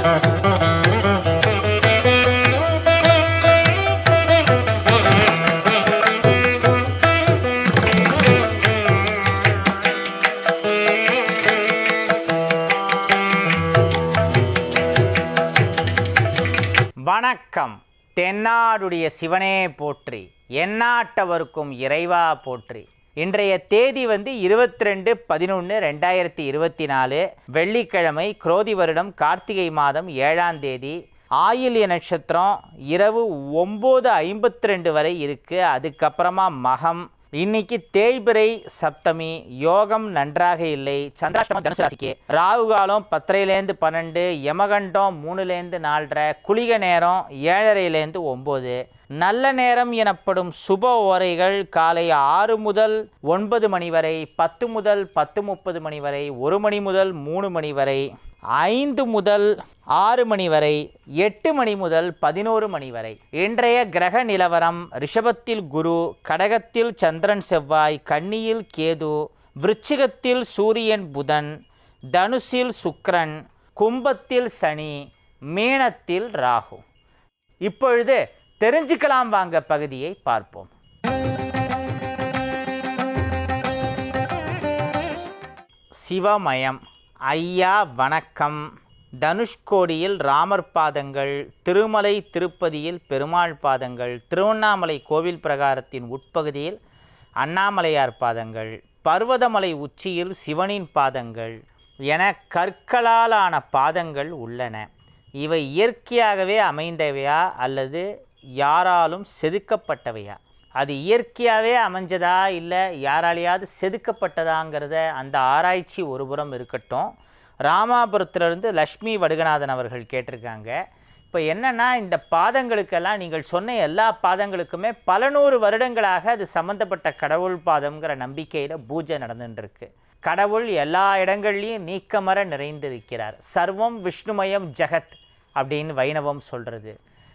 வணக்கம். தென்னாடுடைய சிவனே போற்றி, எந்நாட்டவர்க்கும் இறைவா போற்றி. இன்றைய தேதி 22/11/2024 வெள்ளிக்கிழமை, குரோதி வருடம் கார்த்திகை மாதம் 7ஆம் தேதி. ஆயில்ய நட்சத்திரம் இரவு 9:52 வரை இருக்குது. அதுக்கப்புறமா மகம். இன்னைக்கு தேய்பிரை சப்தமி, யோகம் நன்றாக இல்லை. சந்திராஷ்டமம் தனுசு ராசிக்கு. ராகு காலம் 10:30 12, யமகண்டம் 3 4:30, குளிக நேரம் 7:30 9. நல்ல நேரம் எனப்படும் சுப ஓரைகள் காலை 6 முதல் 9 மணி வரை, 10 முதல் 10:30 மணி வரை, 1 மணி முதல் 3 மணி வரை, 5 முதல் 6 மணி வரை, 8 மணி முதல் 11 மணி வரை. இன்றைய கிரக நிலவரம்: ரிஷபத்தில் குரு, கடகத்தில் சந்திரன் செவ்வாய், கன்னியில் கேது, விருச்சிகத்தில் சூரியன் புதன், தனுசில் சுக்கிரன், கும்பத்தில் சனி, மீனத்தில் ராகு. இப்பொழுது தெரிஞ்சுக்கலாம் வாங்க பகுதியை பார்ப்போம். சிவமயம். ஐயா வணக்கம். தனுஷ்கோடியில் ராமர் பாதங்கள், திருமலை திருப்பதியில் பெருமாள் பாதங்கள், திருவண்ணாமலை கோவில் பிரகாரத்தின் உட்பகுதியில் அண்ணாமலையார் பாதங்கள், பர்வதமலை உச்சியில் சிவனின் பாதங்கள் என கற்களாலான பாதங்கள் உள்ளன. இவை இயற்கையாகவே அமைந்தவையா அல்லது யாராலும் செதுக்கப்பட்டவையா? அது இயற்கையாகவே அமைஞ்சதா இல்லை யாராலையாவது செதுக்கப்பட்டதாங்கிறத அந்த ஆராய்ச்சி ஒருபுறம் இருக்கட்டும். ராமாபுரத்திலிருந்து லக்ஷ்மி வடுகநாதன் அவர்கள் கேட்டிருக்காங்க. இப்போ என்னென்னா, இந்த பாதங்களுக்கெல்லாம் நீங்கள் சொன்ன எல்லா பாதங்களுக்குமே பல நூறு வருடங்களாக அது சம்மந்தப்பட்ட கடவுள் பாதம்ங்கிற நம்பிக்கையில் பூஜை நடந்துட்டுருக்கு. கடவுள் எல்லா இடங்கள்லையும் நீக்கமர நிறைந்திருக்கிறார். சர்வம் விஷ்ணுமயம் ஜெகத் அப்படின்னு வைணவம் சொல்கிறது.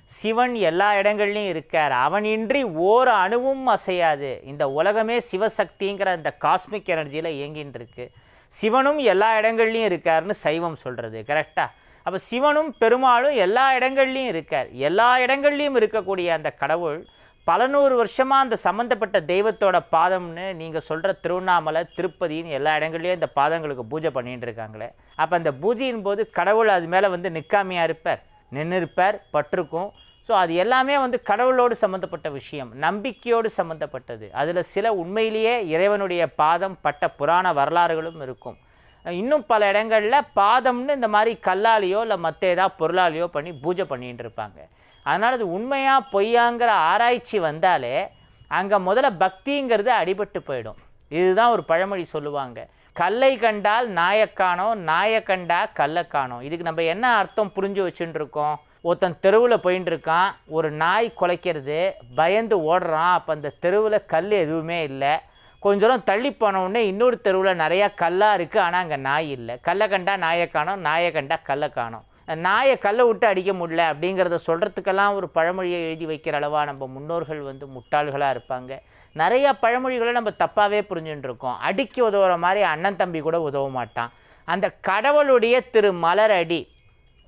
சிவன் எல்லா இடங்கள்லையும் இருக்கார். அவனின்றி ஓர் அணுவும் அசையாது. இந்த உலகமே சிவசக்திங்கிற இந்த காஸ்மிக் எனர்ஜியில் இயங்கின்னு இருக்கு. சிவனும் எல்லா இடங்கள்லையும் இருக்காருன்னு சைவம் சொல்கிறது. கரெக்டாக? அப்போ சிவனும் பெருமாளும் எல்லா இடங்கள்லையும் இருக்கார். எல்லா இடங்கள்லையும் இருக்கக்கூடிய அந்த கடவுள் பல நூறு வருஷமாக அந்த சம்மந்தப்பட்ட தெய்வத்தோட பாதம்னு நீங்கள் சொல்கிற திருவண்ணாமலை திருப்பதின்னு எல்லா இடங்கள்லையும் இந்த பாதங்களுக்கு பூஜை பண்ணிகிட்டு இருக்காங்களே. அப்போ அந்த பூஜையின் போது கடவுள் அது மேலே நிற்காமையாக இருப்பார், நின்று இருப்பார், பட்டிருக்கும். ஸோ அது எல்லாமே கடவுளோடு சம்மந்தப்பட்ட விஷயம், நம்பிக்கையோடு சம்மந்தப்பட்டது. அதில் சில உண்மையிலேயே இறைவனுடைய பாதம் பட்ட புராண வரலாறுகளும் இருக்கும். இன்னும் பல இடங்களில் பாதம்னு இந்த மாதிரி கல்லாலேயோ இல்லை மற்ற ஏதாவது பொருளாலேயோ பண்ணி பூஜை பண்ணிகிட்டு இருப்பாங்க. அதனால் அது உண்மையாக பொய்யாங்கிற ஆராய்ச்சி வந்தாலே அங்கே முதல்ல பக்திங்கிறது அடிபட்டு போயிடும். இதுதான் ஒரு பழமொழி சொல்லுவாங்க, கல்லை கண்டால் நாயக்கானோ, நாய கண்டா கல்லைக்கானோ. இதுக்கு நம்ம என்ன அர்த்தம் புரிஞ்சு வச்சுட்டு இருக்கோம்? ஒருத்தன் தெருவில் போயின்னு இருக்கான், ஒரு நாய் குலைக்கிறது, பயந்து ஓடுறான். அப்போ அந்த தெருவில் கல் எதுவுமே இல்லை. கொஞ்ச தூரம் தள்ளி போனவுடனே இன்னொரு தெருவில் நிறையா கல்லாக இருக்குது, ஆனால் அங்கே நாய் இல்லை. கல்லை கண்டா நாயை காணோம், நாயை கண்டா கல்லை காணோம். நாயை கல்லை விட்டு அடிக்க முடியல அப்படிங்கிறத சொல்கிறதுக்கெல்லாம் ஒரு பழமொழியை எழுதி வைக்கிற அளவாக நம்ம முன்னோர்கள் முட்டாள்களாக இருப்பாங்க. நிறையா பழமொழிகளை நம்ம தப்பாகவே புரிஞ்சுட்டு இருக்கோம். அடிக்க உதவுற மாதிரி அண்ணன் தம்பி கூட உதவ மாட்டான். அந்த கடவுளுடைய திரு மலரடி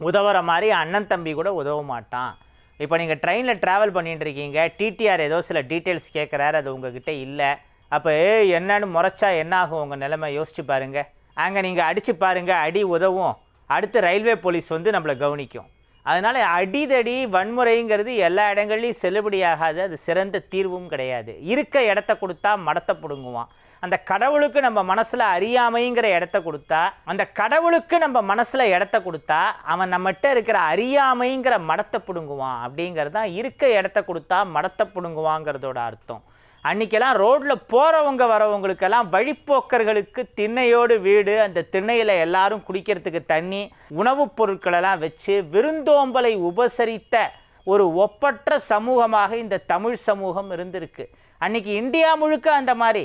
உதவுற மாதிரி அண்ணன் தம்பி கூட உதவ மாட்டான். இப்போ நீங்கள் ட்ரெயினில் ட்ராவல் பண்ணிகிட்டு இருக்கீங்க, டிடிஆர் ஏதோ சில டீட்டெயில்ஸ் கேட்குறாரு, அது உங்ககிட்ட இல்லை. அப்போ என்னன்னு முறைச்சா என்ன ஆகும் உங்கள் நிலைமை யோசிச்சு பாருங்கள். அங்கே நீங்கள் அடித்து பாருங்கள், அடி உதவும். அடுத்து ரயில்வே போலீஸ் நம்மளை கவனிக்கும். அதனால் அடிதடி வன்முறைங்கிறது எல்லா இடங்கள்லையும் செல்லுபடியாகாது. அது சிறந்த தீர்வும் கிடையாது. இருக்க இடத்த கொடுத்தா மடத்தை பிடுங்குவான். அந்த கடவுளுக்கு நம்ம மனசில் அறியாமைங்கிற இடத்த கொடுத்தா, அந்த கடவுளுக்கு நம்ம மனசில் இடத்த கொடுத்தா அவன் நம்மகிட்ட இருக்கிற அறியாமைங்கிற மடத்தை பிடுங்குவான். அப்படிங்கிறது தான் இருக்க இடத்த கொடுத்தா மடத்தை பிடுங்குவாங்கிறதோட அர்த்தம். அன்றைக்கெல்லாம் ரோட்டில் போகிறவங்க வரவங்களுக்கெல்லாம் வழிப்போக்கர்களுக்கு திண்ணையோடு வீடு, அந்த திண்ணையில் எல்லாரும் குடிக்கிறதுக்கு தண்ணி, உணவுப் பொருட்களெல்லாம் வச்சு விருந்தோம்பலை உபசரித்த ஒரு ஒப்பற்ற சமூகமாக இந்த தமிழ் சமூகம் இருந்திருக்கு. அன்றைக்கி இந்தியா முழுக்க அந்த மாதிரி.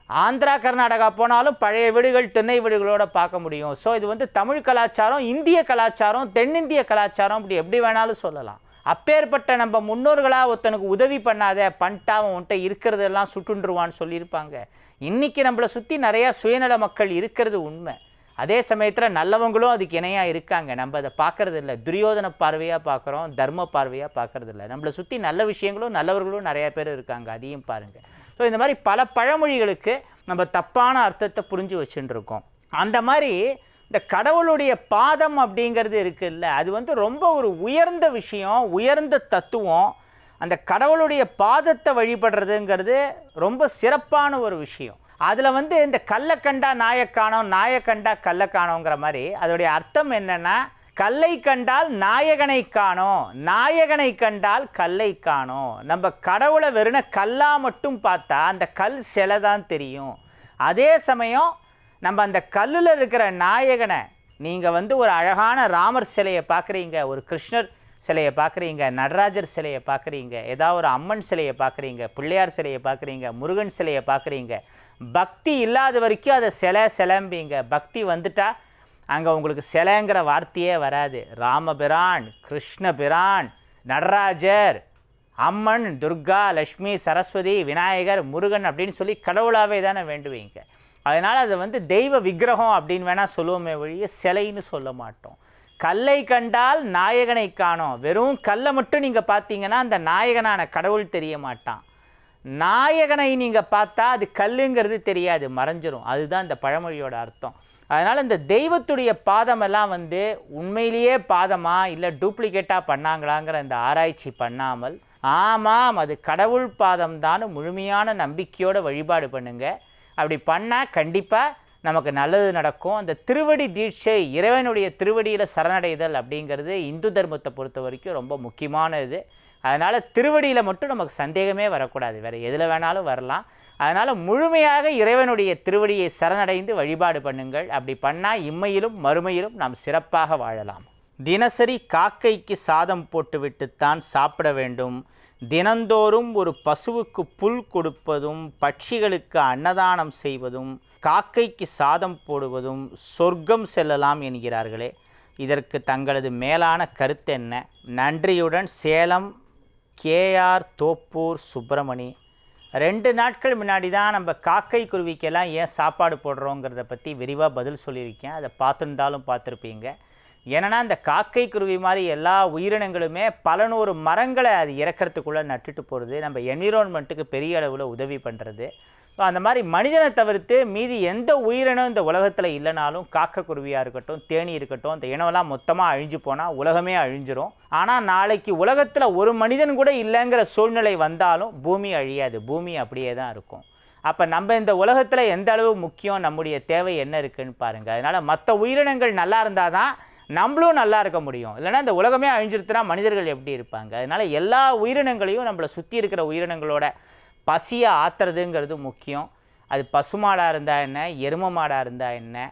ஆந்திரா கர்நாடகா போனாலும் பழைய வீடுகள் திண்ணை வீடுகளோடு பார்க்க முடியும். ஸோ இது தமிழ் கலாச்சாரம், இந்திய கலாச்சாரம், தென்னிந்திய கலாச்சாரம், அப்படி எப்படி வேணாலும் சொல்லலாம். அப்பேற்பட்ட நம்ம முன்னோர்களாக ஒருத்தனுக்கு உதவி பண்ணாத, பண்ணிட்டா அவன்கிட்ட இருக்கிறதெல்லாம் சுட்டுண்டுருவான்னு சொல்லியிருப்பாங்க. இன்றைக்கி நம்மளை சுற்றி நிறையா சுயநல மக்கள் இருக்கிறது உண்மை. அதே சமயத்தில் நல்லவங்களும் அதுக்கு இணையாக இருக்காங்க. நம்ம அதை பார்க்கறது இல்லை. துரியோதன பார்வையாக பார்க்குறோம், தர்ம பார்வையாக பார்க்கறது இல்லை. நம்மளை சுற்றி நல்ல விஷயங்களும் நல்லவர்களும் நிறையா பேர் இருக்காங்க, அதையும் பாருங்கள். ஸோ இந்த மாதிரி பல பழமொழிகளுக்கு நம்ம தப்பான அர்த்தத்தை புரிஞ்சு வச்சுட்டு இருக்கோம். அந்த மாதிரி இந்த கடவுளுடைய பாதம் அப்படிங்கிறது இருக்குல்ல, அது வந்து ரொம்ப ஒரு உயர்ந்த விஷயம், உயர்ந்த தத்துவம். அந்த கடவுளுடைய பாதத்தை வழிபடுறதுங்கிறது ரொம்ப சிறப்பான ஒரு விஷயம். அதில் வந்து இந்த கல்லை கண்டா நாயக்கானோம், நாயக்கண்டா கல்லை காணோங்கிற மாதிரி அதோடைய அர்த்தம் என்னென்னா, கல்லை கண்டால் நாயகனை காணோம், நாயகனை கண்டால் கல்லை காணோம். நம்ம கடவுளை வெறும் கல்லாக மட்டும் பார்த்தா அந்த கல் சிலை தான் தெரியும். அதே சமயம் நம்ம அந்த கல்லில் இருக்கிற நாயகனை, நீங்கள் வந்து ஒரு அழகான ராமர் சிலையை பார்க்குறீங்க, ஒரு கிருஷ்ணர் சிலையை பார்க்குறீங்க, நடராஜர் சிலையை பார்க்குறீங்க, ஏதாவது ஒரு அம்மன் சிலையை பார்க்குறீங்க, பிள்ளையார் சிலையை பார்க்குறீங்க, முருகன் சிலையை பார்க்குறீங்க. பக்தி இல்லாத வரைக்கும் அதை சிலம்பிங்க. பக்தி வந்துட்டா அங்கே உங்களுக்கு சிலைங்கிற வார்த்தையே வராது. ராமபிரான், கிருஷ்ணபிரான், நடராஜர், அம்மன், துர்கா, லக்ஷ்மி, சரஸ்வதி, விநாயகர், முருகன் அப்படின்னு சொல்லி கடவுளாகவே தானே வேண்டுவீங்க. அதனால் அதை வந்து தெய்வ விக்கிரகம் அப்படின்னு வேணால் சொல்லுவோமே ஒழிய சிலைன்னு சொல்ல மாட்டோம். கல்லை கண்டால் நாயகனை காணோம். வெறும் கல்லை மட்டும் நீங்கள் பார்த்தீங்கன்னா அந்த நாயகனான கடவுள் தெரிய மாட்டான். நாயகனை நீங்கள் பார்த்தா அது கல்லுங்கிறது தெரியாது, மறைஞ்சிரும். அதுதான் இந்த பழமொழியோட அர்த்தம். அதனால் இந்த தெய்வத்துடைய பாதமெல்லாம் வந்து உண்மையிலேயே பாதமா இல்லை டூப்ளிகேட்டாக பண்ணாங்களாங்கிற இந்த ஆராய்ச்சி பண்ணாமல், ஆமாம் அது கடவுள் பாதம்தான் முழுமையான நம்பிக்கையோடு வழிபாடு பண்ணுங்க. அப்படி பண்ணால் கண்டிப்பாக நமக்கு நல்லது நடக்கும். அந்த திருவடி தீட்சை, இறைவனுடைய திருவடியில் சரணடைதல் அப்படிங்கிறது இந்து தர்மத்தை பொறுத்த வரைக்கும் ரொம்ப முக்கியமானது. அதனால் திருவடியில் மட்டும் நமக்கு சந்தேகமே வரக்கூடாது, வேறு எதில் வேணாலும் வரலாம். அதனால் முழுமையாக இறைவனுடைய திருவடியை சரணடைந்து வழிபாடு பண்ணுங்கள். அப்படி பண்ணால் இம்மையிலும் மறுமையிலும் நாம் சிறப்பாக வாழலாம். தினசரி காக்கைக்கு சாதம் போட்டுவிட்டுத்தான் சாப்பிட வேண்டும். தினந்தோறும் ஒரு பசுவுக்கு புல் கொடுப்பதும், பட்சிகளுக்கு அன்னதானம் செய்வதும், காக்கைக்கு சாதம் போடுவதும் சொர்க்கம் செல்லலாம் என்கிறார்களே, இதற்கு தங்களது மேலான கருத்து என்ன? நன்றியுடன் சேலம் கேஆர் தோப்பூர் சுப்பிரமணி. 2 நாட்கள் முன்னாடி தான் நம்ம காக்கை குருவிக்கெல்லாம் ஏன் சாப்பாடு போடுறோங்கிறத பற்றி விரிவாக பதில் சொல்லியிருக்கேன். அதை பார்த்துருந்தாலும் பார்த்துருப்பீங்க. ஏன்னா இந்த காக்கை குருவி மாதிரி எல்லா உயிரினங்களுமே பல நூறு மரங்களை அது இறக்கிறதுக்குள்ளே நட்டுட்டு போகிறது, நம்ம என்விரான்மெண்ட்டுக்கு பெரிய அளவில் உதவி பண்ணுறது. ஸோ அந்த மாதிரி மனிதனை தவிர்த்து மீதி எந்த உயிரினம் இந்த உலகத்தில் இல்லைனாலும், காக்கை குருவியாக இருக்கட்டும், தேனி இருக்கட்டும், அந்த இனமெல்லாம் மொத்தமாக அழிஞ்சு போனால் உலகமே அழிஞ்சிரும். ஆனால் நாளைக்கு உலகத்தில் ஒரு மனிதன் கூட இல்லைங்கிற சூழ்நிலை வந்தாலும் பூமி அழியாது, பூமி அப்படியே தான் இருக்கும். அப்போ நம்ம இந்த உலகத்தில் எந்த அளவு முக்கியம், நம்முடைய தேவை என்ன இருக்குதுன்னு பாருங்கள். அதனால் மற்ற உயிரினங்கள் நல்லா இருந்தால் தான் நம்மளும் நல்லா இருக்க முடியும். இல்லைனா இந்த உலகமே அழிஞ்சிருத்துனா மனிதர்கள் எப்படி இருப்பாங்க? அதனால் எல்லா உயிரினங்களையும் நம்மளை சுற்றி இருக்கிற உயிரினங்களோட பசியை ஆற்றுறதுங்கிறது முக்கியம். அது பசுமாடாக இருந்தால் என்ன, எரும மாடாக இருந்தால் என்ன,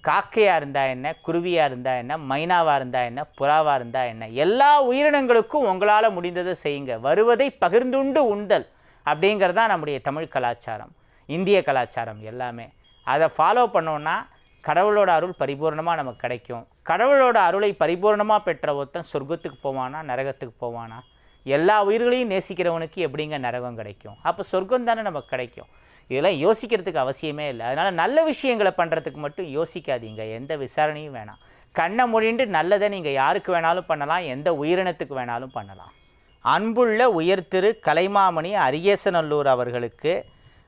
காக்கையாக இருந்தால் என்ன, குருவியாக இருந்தால் என்ன, மைனாவாக இருந்தால் என்ன, புறாவாக இருந்தால் என்ன, எல்லா உயிரினங்களுக்கும் உங்களால் முடிந்ததை செய்யுங்க. வருவதை பகிர்ந்துண்டு உண்டல் அப்படிங்கிறது தான் நம்முடைய தமிழ் கலாச்சாரம், இந்திய கலாச்சாரம் எல்லாமே. அதை ஃபாலோ பண்ணோன்னா கடவுளோட அருள் பரிபூர்ணமாக நமக்கு கிடைக்கும். கடவுளோட அருளை பரிபூர்ணமாக பெற்ற ஒருத்தன் சொர்க்கத்துக்கு போவானா, நரகத்துக்கு போவானா? எல்லா உயிர்களையும் நேசிக்கிறவனுக்கு எப்படிங்க நரகம் கிடைக்கும்? அப்போ சொர்க்கம் தானே நமக்கு கிடைக்கும். இதெல்லாம் யோசிக்கிறதுக்கு அவசியமே இல்லை. அதனால் நல்ல விஷயங்களை பண்ணுறதுக்கு மட்டும் யோசிக்காதீங்க, எந்த விசாரணையும் வேணாம். கண்ணை மூடிண்டு நல்லதை நீங்கள் யாருக்கு வேணாலும் பண்ணலாம், எந்த உயிரினத்துக்கு வேணாலும் பண்ணலாம். அன்புள்ள உயர்திரு கலைமாமணி அரியேசநல்லூர் அவர்களுக்கு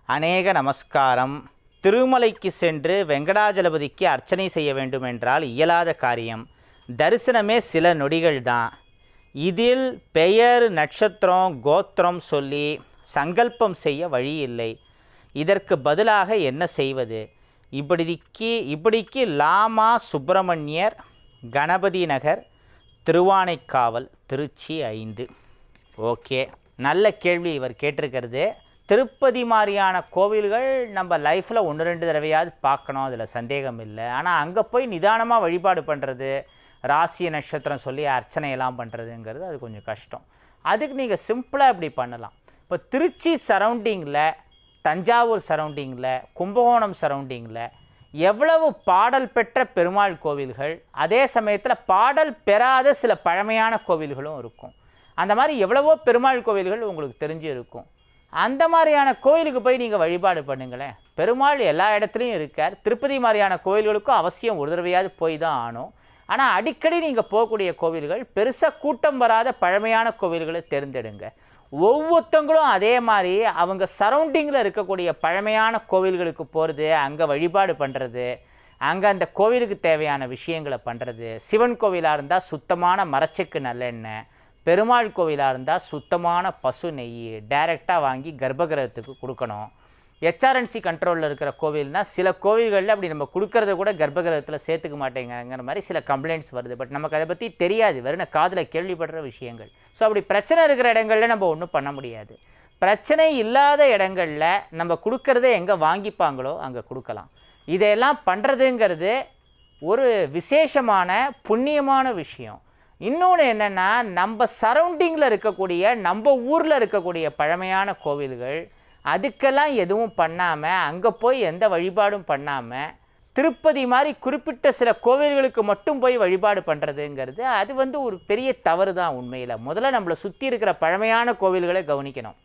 அநேக நமஸ்காரம். திருமலைக்கு சென்று வெங்கடாஜலபதிக்கு அர்ச்சனை செய்ய வேண்டுமென்றால் இயலாத காரியம். தரிசனமே சில நொடிகள் தான். இதில் பெயர், நட்சத்திரம், கோத்திரம் சொல்லி சங்கல்பம் செய்ய வழி இல்லை. இதற்கு பதிலாக என்ன செய்வது? இப்படிக்கு லாமா சுப்பிரமணியர், கணபதி நகர், திருவானைக்காவல், திருச்சி 5. ஓகே, நல்ல கேள்வி இவர் கேட்டிருக்கிறது. திருப்பதி மாதிரியான கோவில்கள் நம்ம லைஃப்பில் 1-2 தடவையாவது பார்க்கணும், அதில் சந்தேகம் இல்லை. ஆனால் அங்கே போய் நிதானமாக வழிபாடு பண்ணுறது, ராசி நட்சத்திரம் சொல்லி அர்ச்சனையெல்லாம் பண்ணுறதுங்கிறது அது கொஞ்சம் கஷ்டம். அதுக்கு நீங்கள் சிம்பிளாக இப்படி பண்ணலாம். இப்போ திருச்சி சரௌண்டிங்கில், தஞ்சாவூர் சரௌண்டிங்கில், கும்பகோணம் சரௌண்டிங்கில் எவ்வளவு பாடல் பெற்ற பெருமாள் கோவில்கள், அதே சமயத்தில் பாடல் பெறாத சில பழமையான கோவில்களும் இருக்கும். அந்த மாதிரி எவ்வளவோ பெருமாள் கோவில்கள் உங்களுக்கு தெரிஞ்சு இருக்கும். அந்த மாதிரியான கோயிலுக்கு போய் நீங்கள் வழிபாடு பண்ணுங்களேன். பெருமாள் எல்லா இடத்துலையும் இருக்கார். திருப்பதி மாதிரியான கோவில்களுக்கும் அவசியம் ஒரு தடவையாவது போய் தான் ஆகணும். ஆனால் அடிக்கடி நீங்கள் போகக்கூடிய கோவில்கள் பெருசாக கூட்டம் வராத பழமையான கோவில்களை தேர்ந்தெடுங்க. ஒவ்வொருத்தங்களும் அதே மாதிரி அவங்க சரௌண்டிங்கில் இருக்கக்கூடிய பழமையான கோவில்களுக்கு போகிறது, அங்கே வழிபாடு பண்ணுறது, அங்கே அந்த கோவிலுக்கு தேவையான விஷயங்களை பண்ணுறது. சிவன் கோவிலாக இருந்தால் சுத்தமான மரச்செக்கு நல்லெண்ணெய், பெருமாள் கோவிலாக இருந்தால் சுத்தமான பசு நெய் டைரெக்டாக வாங்கி கர்ப்பகிரகத்துக்கு கொடுக்கணும். HRNC கண்ட்ரோலில் இருக்கிற கோவில்னால் சில கோவில்களில் அப்படி நம்ம கொடுக்கறத கூட கர்ப்பகிரகத்தில் சேர்த்துக்க மாட்டேங்கிற மாதிரி சில கம்ப்ளைண்ட்ஸ் வருது. பட் நமக்கு அதை பற்றி தெரியாது, வெறும் காதில் கேள்விப்படுற விஷயங்கள். ஸோ அப்படி பிரச்சனை இருக்கிற இடங்களில் நம்ம ஒன்றும் பண்ண முடியாது. பிரச்சனை இல்லாத இடங்களில் நம்ம கொடுக்கறத எங்கே வாங்கிப்பாங்களோ அங்கே கொடுக்கலாம். இதையெல்லாம் பண்ணுறதுங்கிறது ஒரு விசேஷமான புண்ணியமான விஷயம். இன்னொன்று என்னென்னா, நம்ம சரௌண்டிங்கில் இருக்கக்கூடிய நம்ம ஊரில் இருக்கக்கூடிய பழமையான கோவில்கள் அதுக்கெல்லாம் எதுவும் பண்ணாமல், அங்கே போய் எந்த வழிபாடும் பண்ணாமல், திருப்பதி மாதிரி குறிப்பிட்ட சில கோவில்களுக்கு மட்டும் போய் வழிபாடு பண்ணுறதுங்கிறது அது ஒரு பெரிய தவறு தான் உண்மையில். முதல்ல நம்மளை சுற்றி இருக்கிற பழமையான கோவில்களை கவனிக்கணும்,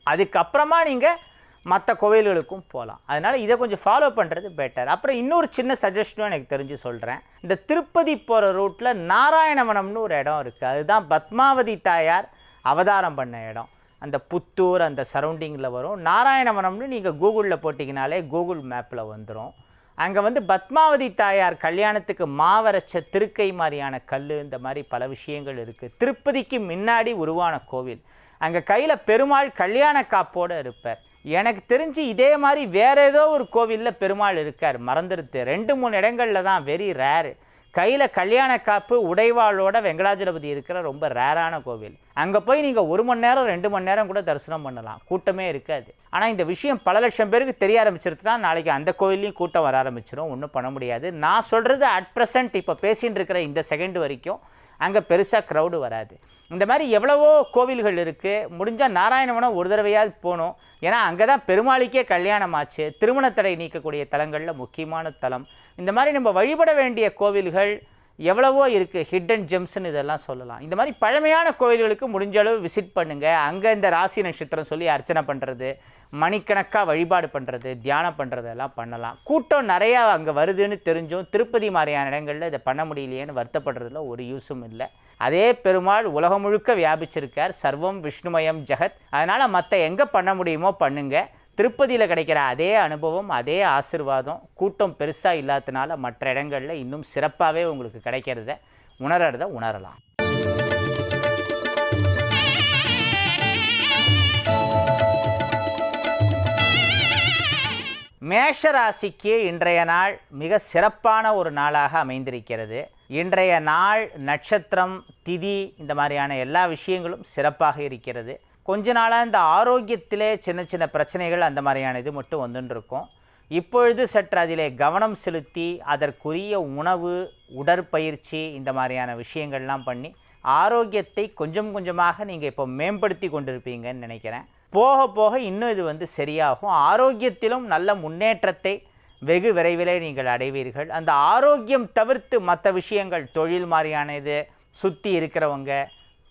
அதுக்கப்புறமா நீங்கள் மற்ற கோவில்களுக்கும் போகலாம். அதனால் இதை கொஞ்சம் ஃபாலோ பண்ணுறது பெட்டர். அப்புறம் இன்னொரு சின்ன சஜஷனும் எனக்கு தெரிஞ்சு சொல்கிறேன். இந்த திருப்பதி போகிற ரூட்டில் நாராயணவனம்னு ஒரு இடம் இருக்குது. அதுதான் பத்மாவதி தாயார் அவதாரம் பண்ண இடம். அந்த புத்தூர் அந்த சரௌண்டிங்கில் வரும். நாராயணவனம்னு நீங்கள் கூகுளில் போட்டிங்கனாலே கூகுள் மேப்பில் வந்துடும். அங்கே பத்மாவதி தாயார் கல்யாணத்துக்கு மாவரைச்ச திருக்கை மாதிரியான கல், இந்த மாதிரி பல விஷயங்கள் இருக்குது. திருப்பதிக்கு முன்னாடி உருவான கோவில். அங்கே கையில் பெருமாள் கல்யாண காப்போடு இருப்பார். எனக்கு தெரிஞ்சு இதே மாதிரி வேறு ஏதோ ஒரு கோவிலில் பெருமாள் இருக்கார், மறந்துடுது. 2-3 இடங்களில் தான், வெரி ரேரு. கையில் கல்யாண காப்பு உடைவாளோட வெங்கடாஜலபதி இருக்கிற ரொம்ப ரேரான கோவில். அங்கே போய் நீங்கள் 1 மணி நேரம் 2 மணி நேரம் கூட தரிசனம் பண்ணலாம், கூட்டமே இருக்காது. ஆனால் இந்த விஷயம் பல லட்சம் பேருக்கு தெரிய ஆரம்பிச்சிருச்சுன்னா நாளைக்கு அந்த கோவில்லையும் கூட்டம் வர ஆரம்பிச்சிடும், ஒன்றும் பண்ண முடியாது. நான் சொல்கிறது அட் ப்ரெசன்ட் இப்போ பேசிகிட்டு இருக்கிற இந்த செகண்ட் வரைக்கும் அங்கே பெருசாக க்ரௌடு வராது. இந்த மாதிரி எவ்வளவோ கோவில்கள் இருக்குது. முடிஞ்சால் நாராயணவனம் ஒரு தடவையாவது போகணும். ஏன்னா அங்கே தான் பெருமாளுக்கே கல்யாணம் ஆச்சு. திருமணத்தடை நீக்கக்கூடிய தலங்களில் முக்கியமான தலம். இந்த மாதிரி நம்ம வழிபட வேண்டிய கோவில்கள் எவ்வளவோ இருக்குது, ஹிடன் ஜெம்ஸ்ன்னு இதெல்லாம் சொல்லலாம். இந்த மாதிரி பழமையான கோவில்களுக்கு முடிஞ்ச அளவு விசிட் பண்ணுங்கள். அங்கே இந்த ராசி நட்சத்திரம் சொல்லி அர்ச்சனை பண்ணுறது, மணிக்கணக்காக வழிபாடு பண்ணுறது, தியானம் பண்ணுறது எல்லாம் பண்ணலாம். கூட்டம் நிறையா அங்கே வருதுன்னு தெரிஞ்சும் திருப்பதி மாதிரியான இடங்களில் இதை பண்ண முடியலையேன்னு வருத்தப்படுறதுல ஒரு யூஸும் இல்லை. அதே பெருமாள் உலகம் முழுக்க வியாபிச்சிருக்கார், சர்வம் விஷ்ணுமயம் ஜெகத். அதனால் மற்ற எங்கே பண்ண முடியுமோ பண்ணுங்கள். திருப்பதியில் கிடைக்கிற அதே அனுபவம், அதே ஆசீர்வாதம் கூட்டம் பெருசாக இல்லாததுனால மற்ற இடங்களில் இன்னும் சிறப்பாகவே உங்களுக்கு கிடைக்கிறத உணரலாம். மேஷராசிக்கு இன்றைய நாள் மிக சிறப்பான ஒரு நாளாக அமைந்திருக்கிறது. இன்றைய நாள் நட்சத்திரம், திதி, இந்த மாதிரியான எல்லா விஷயங்களும் சிறப்பாக இருக்கிறது. கொஞ்ச நாளாக இந்த ஆரோக்கியத்திலே சின்ன சின்ன பிரச்சனைகள் அந்த மாதிரியான இது மட்டும் வந்துட்டுருக்கும். இப்பொழுது சற்று அதிலே கவனம் செலுத்தி அதற்குரிய உணவு, உடற்பயிற்சி, இந்த மாதிரியான விஷயங்கள்லாம் பண்ணி ஆரோக்கியத்தை கொஞ்சம் கொஞ்சமாக நீங்கள் இப்போ மேம்படுத்தி கொண்டிருப்பீங்கன்னு நினைக்கிறேன். போக போக இன்னும் இது சரியாகும். ஆரோக்கியத்திலும் நல்ல முன்னேற்றத்தை வெகு விரைவிலே நீங்கள் அடைவீர்கள். அந்த ஆரோக்கியம் தவிர்த்து மற்ற விஷயங்கள், தொழில் மாதிரியான இது, சுற்றி இருக்கிறவங்க,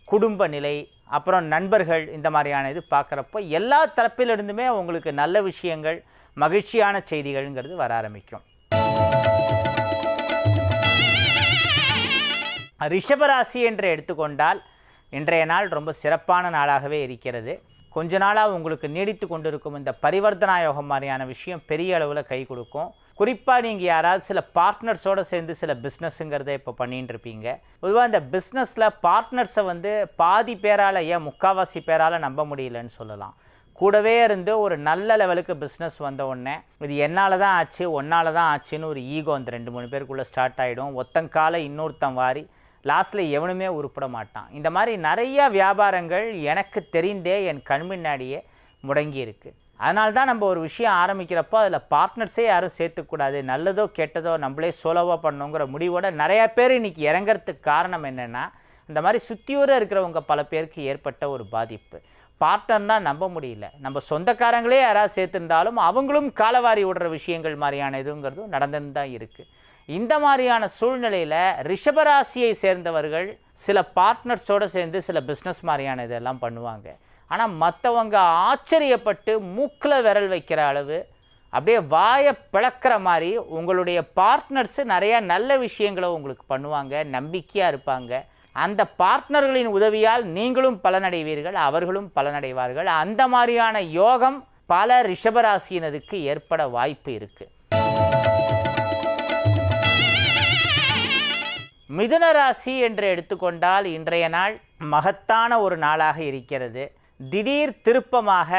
குடும்ப நிலை, அப்புறம் நண்பர்கள், இந்த மாதிரியான இது பார்க்குறப்போ எல்லா தரப்பிலிருந்துமே உங்களுக்கு நல்ல விஷயங்கள், மகிழ்ச்சியான செய்திகள்ங்கிறது வர ஆரம்பிக்கும். ரிஷபராசி என்று எடுத்துக்கொண்டால் இன்றைய நாள் ரொம்ப சிறப்பான நாளாகவே இருக்கிறது. கொஞ்ச நாளாக உங்களுக்கு நீடித்து கொண்டிருக்கும் இந்த பரிவர்த்தனா யோகம் மாதிரியான விஷயம் பெரிய அளவில் கை கொடுக்கும். குறிப்பாக நீங்கள் யாராவது சில பார்ட்னர்ஸோடு சேர்ந்து சில பிஸ்னஸ்ஸுங்கிறத இப்போ பண்ணிகிட்டு இருப்பீங்க. பொதுவாக இந்த பிஸ்னஸில் பார்ட்னர்ஸை பாதி பேரால், ஏன் முக்கால்வாசி பேரால் நம்ப முடியலன்னு சொல்லலாம். கூடவே இருந்து ஒரு நல்ல லெவலுக்கு பிஸ்னஸ் வந்த உடனே இது என்னால் தான் ஆச்சு, ஒன்றால் தான் ஆச்சுன்னு ஒரு ஈகோ அந்த 2-3 பேருக்குள்ளே ஸ்டார்ட் ஆகிடும். ஒத்தங்கால இன்னொருத்தன் வாரி லாஸ்ட்டில் எவனுமே உருப்பட மாட்டான். இந்த மாதிரி நிறையா வியாபாரங்கள் எனக்கு தெரிந்தே என் கண் முன்னாடியே முடங்கி இருக்குது. அதனால தான் நம்ம ஒரு விஷயம் ஆரம்பிக்கிறப்போ அதில் பார்ட்னர்ஸே யாரும் சேர்த்துக்கூடாது, நல்லதோ கெட்டதோ நம்மளே சோலோவாக பண்ணணுங்கிற முடிவோட நிறையா பேர் இன்றைக்கி இறங்கிறதுக்கு காரணம் என்னென்னா, இந்த மாதிரி சுற்றியூர இருக்கிறவங்க பல பேருக்கு ஏற்பட்ட ஒரு பாதிப்பு. பார்ட்னர்னால் நம்ப முடியல. நம்ம சொந்தக்காரங்களே யாராவது சேர்த்துருந்தாலும் அவங்களும் காலவாரி விடுற விஷயங்கள் மாதிரியான இதுங்கிறதும் நடந்துன்னு தான் இருக்குது. இந்த மாதிரியான சூழ்நிலையில் ரிஷபராசியை சேர்ந்தவர்கள் சில பார்ட்னர்ஸோடு சேர்ந்து சில பிஸ்னஸ் மாதிரியான இதெல்லாம் பண்ணுவாங்க. ஆனால் மற்றவங்க ஆச்சரியப்பட்டு மூக்கில் விரல் வைக்கிற அளவு அப்படியே வாயை பிளக்கிற மாதிரி உங்களுடைய பார்ட்னர்ஸு நிறையா நல்ல விஷயங்களை உங்களுக்கு பண்ணுவாங்க, நம்பிக்கையாக இருப்பாங்க. அந்த பார்ட்னர்களின் உதவியால் நீங்களும் பலனடைவீர்கள், அவர்களும் பலனடைவார்கள். அந்த மாதிரியான யோகம் பல ரிஷபராசியினருக்கு ஏற்பட வாய்ப்பு இருக்குது. மிதுன ராசி என்று எடுத்துக்கொண்டால் இன்றைய நாள் மகத்தான ஒரு நாளாக இருக்கிறது. திடீர் திருப்பமாக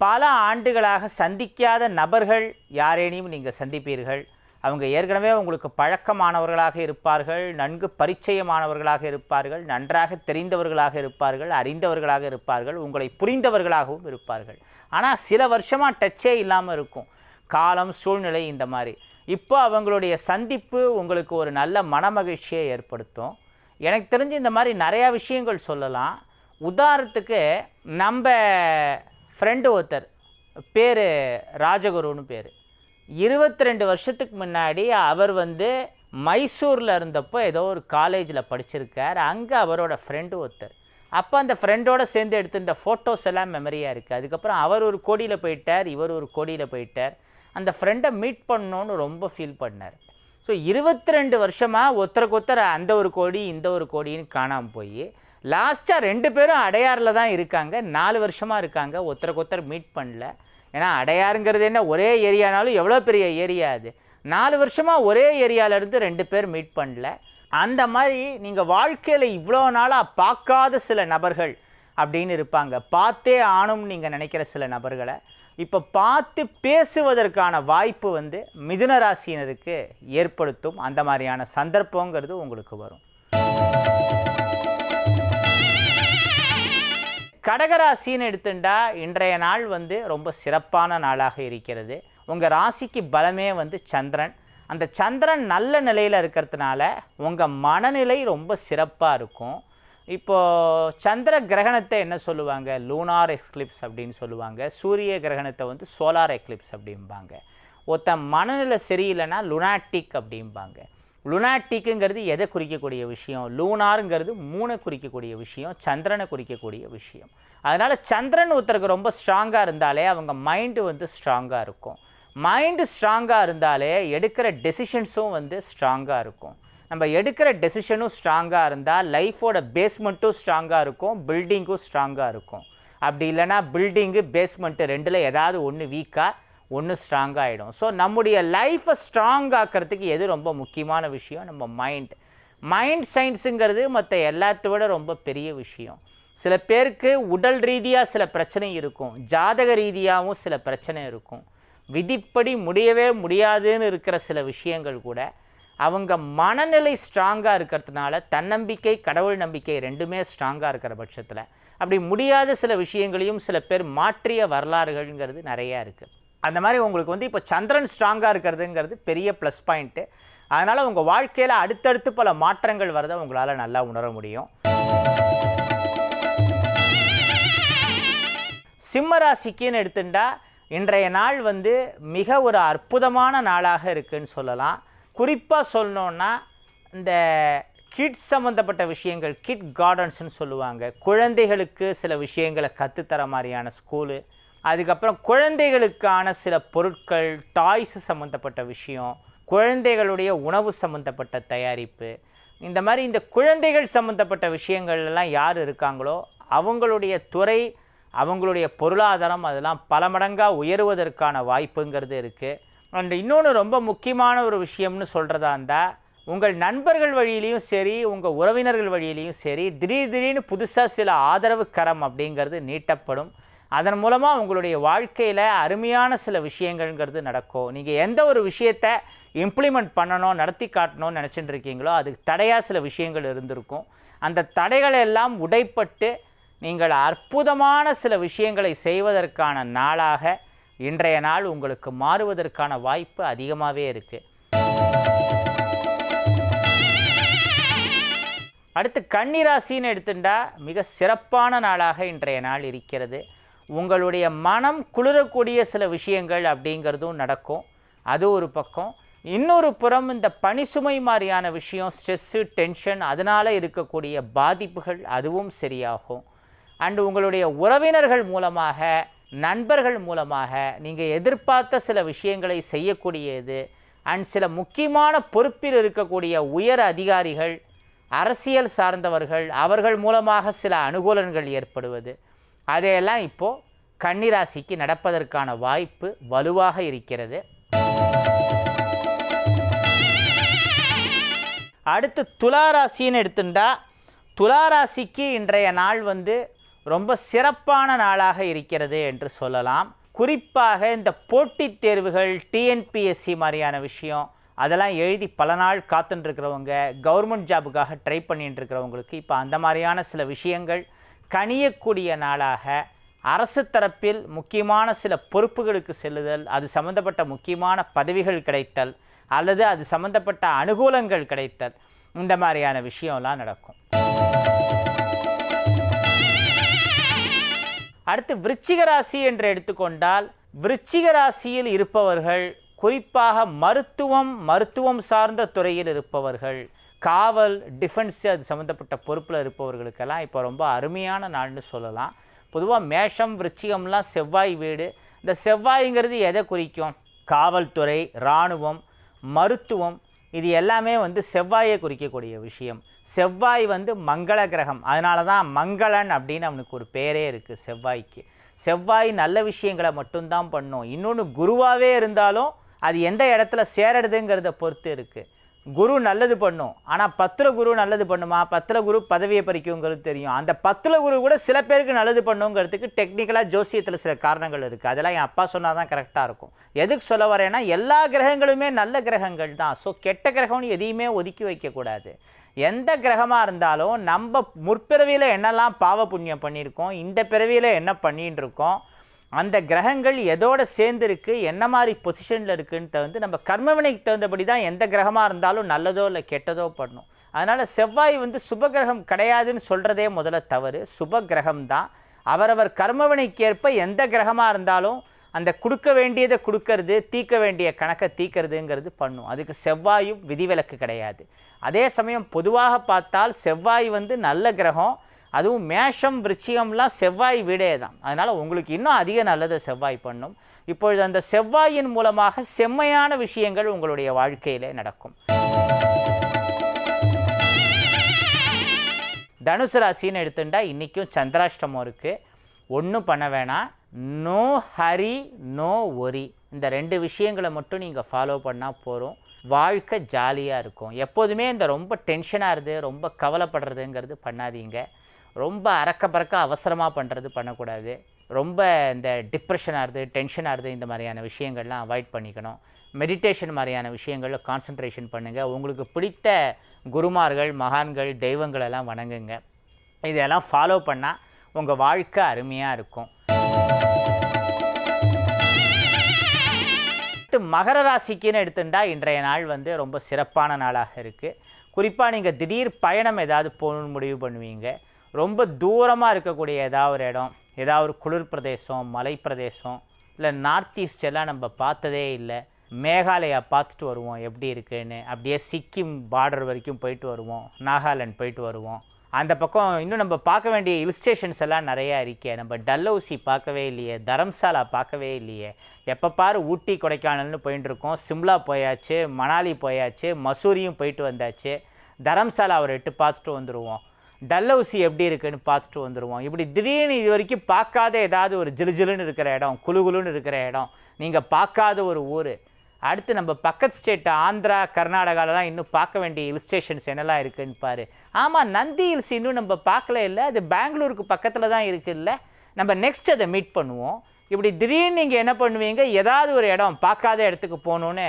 பல ஆண்டுகளாக சந்திக்காத நபர்கள் யாரேனையும் நீங்கள் சந்திப்பீர்கள். அவங்க ஏற்கனவே உங்களுக்கு பழக்கமானவர்களாக இருப்பார்கள், நன்கு பரிச்சயமானவர்களாக இருப்பார்கள், நன்றாக தெரிந்தவர்களாக இருப்பார்கள், அறிந்தவர்களாக இருப்பார்கள், உங்களை புரிந்தவர்களாகவும் இருப்பார்கள். ஆனால் சில வருஷமாக டச்சே இல்லாமல் இருக்கும், காலம் சூழ்நிலை இந்த மாதிரி. இப்போ அவங்களுடைய சந்திப்பு உங்களுக்கு ஒரு நல்ல மனமகிழ்ச்சியை ஏற்படுத்தும். எனக்கு தெரிஞ்சு இந்த மாதிரி நிறையா விஷயங்கள் சொல்லலாம். உதாரணத்துக்கு நம்ம ஃப்ரெண்டு ஒருத்தர் பேர் ராஜகுருன்னு பேர். 22 வருஷத்துக்கு முன்னாடி அவர் மைசூரில் இருந்தப்போ ஏதோ ஒரு காலேஜில் படிச்சிருக்கார். அங்கே அவரோட ஃப்ரெண்டு ஒருத்தர். அப்போ அந்த ஃப்ரெண்டோடு சேர்ந்து எடுத்துட்ட ஃபோட்டோஸ் எல்லாம் மெமரியாக இருக்குது. அதுக்கப்புறம் அவர் ஒரு கோடியில் போயிட்டார், இவர் ஒரு கோடியில் போயிட்டார். அந்த ஃப்ரெண்டை மீட் பண்ணணுன்னு ரொம்ப ஃபீல் பண்ணார். ஸோ 22 வருஷமாக ஒருத்தருக்கு அந்த ஒரு கோடி இந்த ஒரு கோடின்னு காணாமல் போய் லாஸ்ட்டாக 2 பேரும் அடையாறில் தான் இருக்காங்க. 4 வருஷமாக இருக்காங்க, ஒருத்தருக்கு மீட் பண்ணல. ஏன்னா அடையாறுங்கிறது என்ன, ஒரே ஏரியானாலும் எவ்வளோ பெரிய ஏரியா அது. 4 வருஷமாக ஒரே ஏரியாவிலேருந்து 2 பேர் மீட் பண்ணல. அந்த மாதிரி நீங்கள் வாழ்க்கையில் இவ்வளோ நாளாக பார்க்காத சில நபர்கள் அப்படின்னு இருப்பாங்க. பார்த்தே ஆணும்னு நீங்கள் நினைக்கிற சில நபர்களை இப்போ பார்த்து பேசுவதற்கான வாய்ப்பு மிதுன ராசியினருக்கு ஏற்படுத்தும். அந்த மாதிரியான சந்தர்ப்பங்கிறது உங்களுக்கு வரும். கடகராசின்னு எடுத்துட்டா இன்றைய நாள் ரொம்ப சிறப்பான நாளாக இருக்கிறது. உங்கள் ராசிக்கு பலமே சந்திரன். அந்த சந்திரன் நல்ல நிலையில் இருக்கிறதுனால உங்கள் மனநிலை ரொம்ப சிறப்பாக இருக்கும். இப்போது சந்திர கிரகணத்தை என்ன சொல்லுவாங்க, லூனார் எக்லிப்ஸ் அப்படின்னு சொல்லுவாங்க. சூரிய கிரகணத்தை சோலார் எக்லிப்ஸ் அப்படிம்பாங்க. ஒருத்தன் மனநிலை சரியில்லைன்னா லுனாட்டிக் அப்படிம்பாங்க. லுனாட்டிக்குங்கிறது எதை குறிக்கக்கூடிய விஷயம், லூனாருங்கிறது மூணை குறிக்கக்கூடிய விஷயம், சந்திரனை குறிக்கக்கூடிய விஷயம். அதனால் சந்திரன் ஒருத்தருக்கு ரொம்ப ஸ்ட்ராங்காக இருந்தாலே அவங்க மைண்டு ஸ்ட்ராங்காக இருக்கும். மைண்டு ஸ்ட்ராங்காக இருந்தாலே எடுக்கிற டெசிஷன்ஸும் ஸ்ட்ராங்காக இருக்கும். நம்ம எடுக்கிற டெசிஷனும் ஸ்ட்ராங்காக இருந்தால் லைஃபோட பேஸ்மெண்ட்டும் ஸ்ட்ராங்காக இருக்கும், பில்டிங்கும் ஸ்ட்ராங்காக இருக்கும். அப்படி இல்லைனா பில்டிங்கு பேஸ்மெண்ட்டு ரெண்டில் ஏதாவது ஒன்று வீக்காக ஒன்று ஸ்ட்ராங்காக ஆகிடும். ஸோ நம்முடைய லைஃப்பை ஸ்ட்ராங் ஆக்கிறதுக்கு எது ரொம்ப முக்கியமான விஷயம், நம்ம மைண்ட் சயின்ஸுங்கிறது மற்ற எல்லாத்த விட ரொம்ப பெரிய விஷயம். சில பேருக்கு உடல் ரீதியாக சில பிரச்சனை இருக்கும், ஜாதக ரீதியாகவும் சில பிரச்சனை இருக்கும், விதிப்படி முடியவே முடியாதுன்னு இருக்கிற சில விஷயங்கள் கூட அவங்க மனநிலை ஸ்ட்ராங்காக இருக்கிறதுனால தன்னம்பிக்கை கடவுள் நம்பிக்கை ரெண்டுமே ஸ்ட்ராங்காக இருக்கிற பட்சத்தில் அப்படி முடியாத சில விஷயங்களையும் சில பேர் மாற்றிய வரலாறுகள்ங்கிறது நிறையா இருக்குது. அந்த மாதிரி உங்களுக்கு இப்போ சந்திரன் ஸ்ட்ராங்காக இருக்கிறதுங்கிறது பெரிய ப்ளஸ் பாயிண்ட்டு. அதனால் உங்கள் வாழ்க்கையில் அடுத்தடுத்து பல மாற்றங்கள் வரதை உங்களால் நல்லா உணர முடியும். சிம்மராசிக்குன்னு எடுத்துட்டா இன்றைய நாள் மிக ஒரு அற்புதமான நாளாக இருக்குதுன்னு சொல்லலாம். குறிப்பாக சொல்லணுன்னா இந்த கிட்ஸ் சம்மந்தப்பட்ட விஷயங்கள், கிட் கார்டன்ஸ்னு சொல்லுவாங்க. குழந்தைகளுக்கு சில விஷயங்களை கற்றுத்தர மாதிரியான ஸ்கூலு, அதுக்கப்புறம் குழந்தைகளுக்கான சில பொருட்கள், டாய்ஸ் சம்மந்தப்பட்ட விஷயம், குழந்தைகளுடைய உணவு சம்மந்தப்பட்ட தயாரிப்பு, இந்த மாதிரி இந்த குழந்தைகள் சம்மந்தப்பட்ட விஷயங்கள்லாம் யார் இருக்காங்களோ அவங்களுடைய துறை, அவங்களுடைய பொருளாதாரம் அதெல்லாம் பல மடங்காக உயருவதற்கான வாய்ப்புங்கிறது இருக்குது. அண்ட் இன்னொன்று ரொம்ப முக்கியமான ஒரு விஷயம்னு சொல்கிறதா இருந்தால், உங்கள் நண்பர்கள் வழியிலையும் சரி உங்கள் உறவினர்கள் வழியிலையும் சரி திடீர்னு புதுசாக சில ஆதரவு கரம் அப்படிங்கிறது நீட்டப்படும். அதன் மூலமாக உங்களுடைய வாழ்க்கையில் அருமையான சில விஷயங்கள்ங்கிறது நடக்கும். நீங்கள் எந்த ஒரு விஷயத்தை இம்ப்ளிமெண்ட் பண்ணணும், நடத்தி காட்டணும்னு நினச்சிட்டு இருக்கீங்களோ அதுக்கு தடையாக சில விஷயங்கள் இருந்திருக்கும். அந்த தடைகளை எல்லாம் உடைப்பட்டு நீங்கள் அற்புதமான சில விஷயங்களை செய்வதற்கான நாளாக இன்றைய நாள் உங்களுக்கு மாறுவதற்கான வாய்ப்பு அதிகமாகவே இருக்குது. அடுத்து கன்னிராசின்னு எடுத்துட்டா மிக சிறப்பான நாளாக இன்றைய நாள் இருக்கிறது. உங்களுடைய மனம் குளிரக்கூடிய சில விஷயங்கள் அப்படிங்கிறதும் நடக்கும். அது ஒரு பக்கம். இன்னொரு புறம் இந்த பணிசுமை மாதிரியான விஷயம், ஸ்ட்ரெஸ்ஸு, டென்ஷன், அதனால் இருக்கக்கூடிய பாதிப்புகள் அதுவும் சரியாகும். அண்டு உங்களுடைய உறவினர்கள் மூலமாக நண்பர்கள் மூலமாக நீங்கள் எதிர்பார்த்த சில விஷயங்களை செய்யக்கூடியது அண்ட் சில முக்கியமான பொறுப்பில் இருக்கக்கூடிய உயர் அதிகாரிகள், அரசியல் சார்ந்தவர்கள், அவர்கள் மூலமாக சில அனுகூலங்கள் ஏற்படுவது, அதையெல்லாம் இப்போது கன்னிராசிக்கு நடப்பதற்கான வாய்ப்பு வலுவாக இருக்கிறது. அடுத்து துளாராசின்னு எடுத்துட்டா, துளாராசிக்கு இன்றைய நாள் ரொம்ப சிறப்பான நாளாக இருக்கிறது என்று சொல்லலாம். குறிப்பாக இந்த போட்டித் தேர்வுகள், டிஎன்பிஎஸ்சி மாதிரியான விஷயம், அதெல்லாம் எழுதி பல நாள் காத்துட்டுருக்கிறவங்க, கவர்மெண்ட் ஜாபுக்காக ட்ரை பண்ணிட்டு இருக்கிறவங்களுக்கு இப்போ அந்த மாதிரியான சில விஷயங்கள் கனியக்கூடிய நாளாக, அரசு தரப்பில் முக்கியமான சில பொறுப்புகளுக்கு செல்லுதல், அது சம்பந்தப்பட்ட முக்கியமான பதவிகள் கிடைத்தல், அல்லது அது சம்பந்தப்பட்ட அனுகூலங்கள் கிடைத்தல், இந்த மாதிரியான விஷயம்லாம் நடக்கும். அடுத்து விருச்சிக ராசி என்று எடுத்துக்கொண்டால், விருச்சிக ராசியில் இருப்பவர்கள் குறிப்பாக மருத்துவம் சார்ந்த துறையில் இருப்பவர்கள், காவல், டிஃபென்ஸு, அது சம்மந்தப்பட்ட பொறுப்பில் இருப்பவர்களுக்கெல்லாம் இப்போ ரொம்ப அருமையான நாள்னு சொல்லலாம். பொதுவாக மேஷம், விருச்சிகம்லாம் செவ்வாய் வீடு. இந்த செவ்வாய்ங்கிறது எதை குறிக்கும்? காவல்துறை, இராணுவம், மருத்துவம், இது எல்லாமே செவ்வாயை குறிக்கக்கூடிய விஷயம். செவ்வாய் மங்கள கிரகம், அதனால தான் மங்களன் அப்படின்னு அவனுக்கு ஒரு பேரே இருக்குது செவ்வாய்க்கு. செவ்வாய் நல்ல விஷயங்களை மட்டும்தான் பண்ணும். இன்னொன்று, குருவாகவே இருந்தாலும் அது எந்த இடத்துல சேரடுதுங்கிறத பொறுத்து இருக்குது. குரு நல்லது பண்ணும், ஆனால் 10ல் குரு நல்லது பண்ணுமா? 10ல் குரு பதவியை பறிக்குங்கிறது தெரியும். அந்த 10ல் குரு கூட சில பேருக்கு நல்லது பண்ணுங்கிறதுக்கு டெக்னிக்கலாக ஜோசியத்தில் சில காரணங்கள் இருக்குது. அதெல்லாம் என் அப்பா சொன்னால் தான் கரெக்டாக இருக்கும். எதுக்கு சொல்ல வரேன்னா, எல்லா கிரகங்களுமே நல்ல கிரகங்கள் தான். ஸோ கெட்ட கிரகம்னு எதையுமே ஒதுக்கி வைக்கக்கூடாது. எந்த கிரகமாக இருந்தாலும் நம்ம முற்பிறவியில் என்னெல்லாம் பாவ புண்ணியம் பண்ணியிருக்கோம், இந்த பிறவியில் என்ன பண்ணின்னு இருக்கோம், அந்த கிரகங்கள் எதோடு சேர்ந்துருக்கு, என்ன மாதிரி பொசிஷனில் இருக்குன்ட்டு நம்ம கர்மவினைக்கு தகுந்தபடி தான் எந்த கிரகமாக இருந்தாலும் நல்லதோ இல்லை கெட்டதோ பண்ணும். அதனால் செவ்வாய் சுபகிரகம் கிடையாதுன்னு சொல்கிறதே முதல்ல தவறு. சுபகிரகம் தான். அவரவர் கர்மவினைக்கேற்ப எந்த கிரகமாக இருந்தாலும் அந்த கொடுக்க வேண்டியதை கொடுக்கறது, தீர்க்க வேண்டிய கணக்கை தீர்க்கிறதுங்கிறது பண்ணும். அதுக்கு செவ்வாயும் விதிவிலக்கு கிடையாது. அதே சமயம் பொதுவாக பார்த்தால் செவ்வாய் நல்ல கிரகம். அதுவும் மேஷம், விருச்சிகம்லாம் செவ்வாய் வீடே தான். அதனால் உங்களுக்கு இன்னும் அதிக நல்லது செவ்வாய் பண்ணும். இப்பொழுது அந்த செவ்வாயின் மூலமாக செம்மையான விஷயங்கள் உங்களுடைய வாழ்க்கையிலே நடக்கும். தனுசு ராசின்னு எடுத்துட்டா இன்றைக்கும் சந்திராஷ்டமம் இருக்குது. ஒன்றும் பண்ண வேணாம். நோ ஹரி, நோ ஒரி, இந்த 2 விஷயங்களை மட்டும் நீங்கள் ஃபாலோ பண்ணால் போகிறோம். வாழ்க்கை ஜாலியாக இருக்கும். எப்போதுமே இந்த ரொம்ப டென்ஷனாக இருக்குது, ரொம்ப கவலைப்படுறதுங்கிறது பண்ணாதீங்க. ரொம்ப அறக்க பறக்க அவசரமாக பண்ணுறது பண்ணக்கூடாது. ரொம்ப இந்த டிப்ரெஷனாக இருக்குது, டென்ஷனாக இருக்குது, இந்த மாதிரியான விஷயங்கள்லாம் அவாய்ட் பண்ணிக்கணும். மெடிடேஷன் மாதிரியான விஷயங்களில் கான்சன்ட்ரேஷன் பண்ணுங்கள். உங்களுக்கு பிடித்த குருமார்கள், மகான்கள், தெய்வங்களெல்லாம் வணங்குங்க. இதெல்லாம் ஃபாலோ பண்ணால் உங்கள் வாழ்க்கை அருமையாக இருக்கும். மகர ராசிக்குன்னு எடுத்துட்டா இன்றைய நாள் ரொம்ப சிறப்பான நாளாக இருக்குது. குறிப்பாக நீங்கள் திடீர் பயணம் ஏதாவது போகணுன்னு முடிவு பண்ணுவீங்க. ரொம்ப தூரமாக இருக்கக்கூடிய ஏதாவது ஒரு இடம், ஏதாவது ஒரு குளிர் பிரதேசம், மலை பிரதேசம், இல்லை நார்த் ஈஸ்டெல்லாம் நம்ம பார்த்ததே இல்லை. மேகாலயா பார்த்துட்டு வருவோம் எப்படி இருக்குன்னு. அப்படியே சிக்கிம் பார்டர் வரைக்கும் போயிட்டு வருவோம், நாகாலாந்து போயிட்டு வருவோம். அந்த பக்கம் இன்னும் நம்ம பார்க்க வேண்டிய ஹில் ஸ்டேஷன்ஸ் எல்லாம் நிறையா இருக்கே. நம்ம டல்ஹௌசி பார்க்கவே இல்லையே, தரம்சாலா பார்க்கவே இல்லையே. எப்போ பாரு ஊட்டி, கொடைக்கானல்னு போயிட்டு இருக்கோம். சிம்லா போயாச்சு, மணாலி போயாச்சு, மசூரியும் போயிட்டு வந்தாச்சு. தரம்சாலா ஒரு 8 பார்த்துட்டு வந்துடுவோம். டல்ஹௌசி எப்படி இருக்குன்னு பார்த்துட்டு வந்துடுவோம். இப்படி திடீர்னு இது வரைக்கும் பார்க்காத ஏதாவது ஒரு ஜிலுஜிலுன்னு இருக்கிற இடம், குழுகுலுன்னு இருக்கிற இடம், நீங்கள் பார்க்காத ஒரு ஊர். அடுத்து நம்ம பக்கத்து ஸ்டேட்டு ஆந்திரா, கர்நாடகாலலாம் இன்னும் பார்க்க வேண்டிய ஹில் ஸ்டேஷன்ஸ் என்னெல்லாம் இருக்குதுன்னு பாரு. ஆமாம், நந்தி ஹில்ஸ் இன்னும் நம்ம பார்க்கல இல்லை, அது பெங்களூருக்கு பக்கத்தில் தான் இருக்குல்ல. நம்ம நெக்ஸ்ட் அதை மீட் பண்ணுவோம். இப்படி திடீர்னு நீங்கள் என்ன பண்ணுவீங்க, ஏதாவது ஒரு இடம் பார்க்காத இடத்துக்கு போகணுன்னு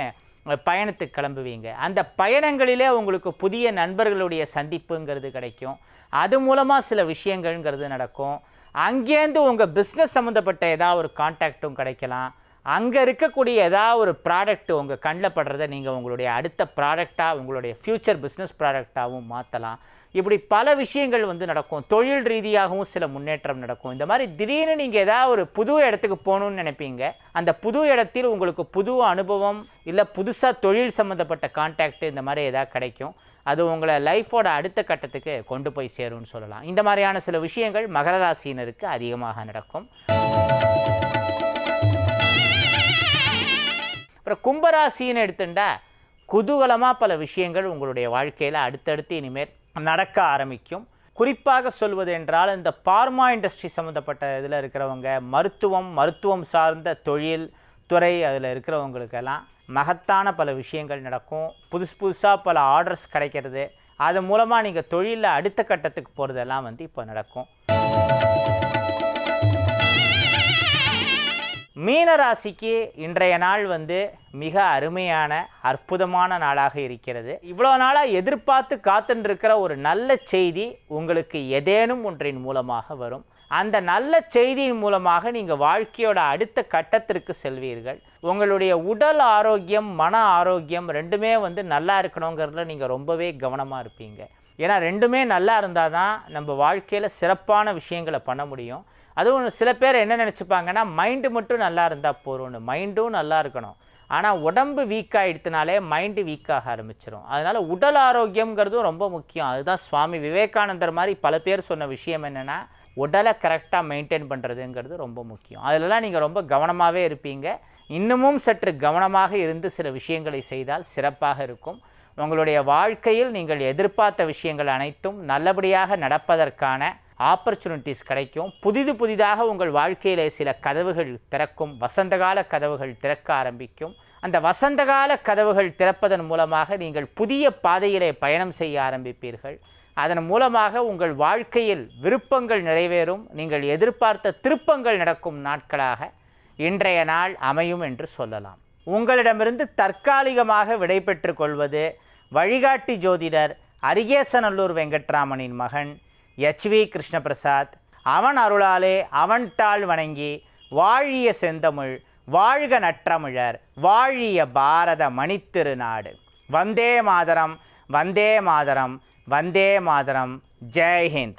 பயணத்துக்கு கிளம்புவீங்க. அந்த பயணங்களிலே உங்களுக்கு புதிய நண்பர்களுடைய சந்திப்புங்கிறது கிடைக்கும். அது மூலமாக சில விஷயங்கள்ங்கிறது நடக்கும். அங்கேருந்து உங்கள் பிஸ்னஸ் சம்மந்தப்பட்ட ஏதாவது ஒரு கான்டாக்டும் கிடைக்கலாம். அங்கே இருக்கக்கூடிய ஏதாவது ஒரு ப்ராடக்ட் உங்கள் கண்ணில் படுறதை நீங்கள் உங்களுடைய அடுத்த ப்ராடக்டாக உங்களுடைய ஃப்யூச்சர் பிஸ்னஸ் ப்ராடக்டாகவும் மாற்றலாம். இப்படி பல விஷயங்கள் வந்து நடக்கும். தொழில் ரீதியாகவும் சில முன்னேற்றம் நடக்கும். இந்த மாதிரி திடீர்னு நீங்கள் ஏதாவது ஒரு புது இடத்துக்கு போகணுன்னு நினைப்பீங்க. அந்த புது இடத்தில் உங்களுக்கு புது அனுபவம் இல்லை புதுசாக தொழில் சம்மந்தப்பட்ட கான்டாக்ட் இந்த மாதிரி ஏதாவது கிடைக்கும். அது உங்களை லைஃபோட அடுத்த கட்டத்துக்கு கொண்டு போய் சேரும்னு சொல்லலாம். இந்த மாதிரியான சில விஷயங்கள் மகர ராசியினருக்கு அதிகமாக நடக்கும். அப்புறம் கும்பராசின்னு எடுத்துட்டா குதூகலமாக பல விஷயங்கள் உங்களுடைய வாழ்க்கையில் அடுத்தடுத்து இனிமேல் நடக்க ஆரம்பிக்கும். குறிப்பாக சொல்வது என்றால் இந்த பார்மா இண்டஸ்ட்ரி சம்மந்தப்பட்ட இதில் இருக்கிறவங்க, மருத்துவம் சார்ந்த தொழில் துறை அதில் இருக்கிறவங்களுக்கெல்லாம் மகத்தான பல விஷயங்கள் நடக்கும். புதுசாக பல ஆர்டர்ஸ் கிடைக்கிறது, அது மூலமாக நீங்கள் தொழிலில் அடுத்த கட்டத்துக்கு போகிறதெல்லாம் வந்து இப்போ நடக்கும். மீனராசிக்கு இன்றைய நாள் வந்து மிக அருமையான அற்புதமான நாளாக இருக்கிறது. இவ்வளோ நாளாக எதிர்பார்த்து காத்துருக்கிற ஒரு நல்ல செய்தி உங்களுக்கு ஏதேனும் ஒன்றின் மூலமாக வரும். அந்த நல்ல செய்தியின் மூலமாக நீங்கள் வாழ்க்கையோட அடுத்த கட்டத்திற்கு செல்வீர்கள். உங்களுடைய உடல் ஆரோக்கியம், மன ஆரோக்கியம் ரெண்டுமே வந்து நல்லா இருக்கணுங்கிறதுல நீங்கள் ரொம்பவே கவனமாக இருப்பீங்க. ஏன்னா ரெண்டுமே நல்லா இருந்தால் தான் நம்ம வாழ்க்கையில் சிறப்பான விஷயங்களை பண்ண முடியும். அதுவும் சில பேர் என்ன நினச்சிப்பாங்கன்னா மைண்டு மட்டும் நல்லா இருந்தால் போகிறோன்னு. மைண்டும் நல்லா இருக்கணும், ஆனால் உடம்பு வீக் ஆகிடுத்தினாலே மைண்டு வீக்காக ஆரம்பிச்சிடும். அதனால் உடல் ஆரோக்கியங்கிறதும் ரொம்ப முக்கியம். அதுதான் சுவாமி விவேகானந்தர் மாதிரி பல பேர் சொன்ன விஷயம் என்னென்னா உடலை கரெக்டாக மெயின்டைன் பண்ணுறதுங்கிறது ரொம்ப முக்கியம். அதிலலாம் நீங்கள் ரொம்ப கவனமாகவே இருப்பீங்க. இன்னமும் சற்று கவனமாக இருந்து சில விஷயங்களை செய்தால் சிறப்பாக இருக்கும். உங்களுடைய வாழ்க்கையில் நீங்கள் எதிர்பார்த்த விஷயங்கள் அனைத்தும் நல்லபடியாக நடப்பதற்கான ஆப்பர்ச்சுனிட்டிஸ் கிடைக்கும். புதிதாக உங்கள் வாழ்க்கையிலே சில கதவுகள் திறக்கும். வசந்தகால கதவுகள் திறக்க ஆரம்பிக்கும். அந்த வசந்தகால கதவுகள் திறப்பதன் மூலமாக நீங்கள் புதிய பாதையிலே பயணம் செய்ய ஆரம்பிப்பீர்கள். அதன் மூலமாக உங்கள் வாழ்க்கையில் விருப்பங்கள் நிறைவேறும். நீங்கள் எதிர்பார்த்த திருப்பங்கள் நடக்கும் நாட்களாக இன்றைய நாள் அமையும் என்று சொல்லலாம். உங்களிடமிருந்து தற்காலிகமாக விடைபெற்று கொள்வது வழிகாட்டி ஜோதிடர் அரிகேசநல்லூர் வெங்கட்ராமனின் மகன் HV கிருஷ்ணபிரசாத். அவன் அருளாலே அவன் தாள் வணங்கி வாழிய செந்தமிழ், வாழ்க நற்றமிழர், வாழிய பாரத மணித்திருநாடு. வந்தே மாதரம், வந்தே மாதரம், வந்தே மாதரம். ஜெய் ஹிந்த்.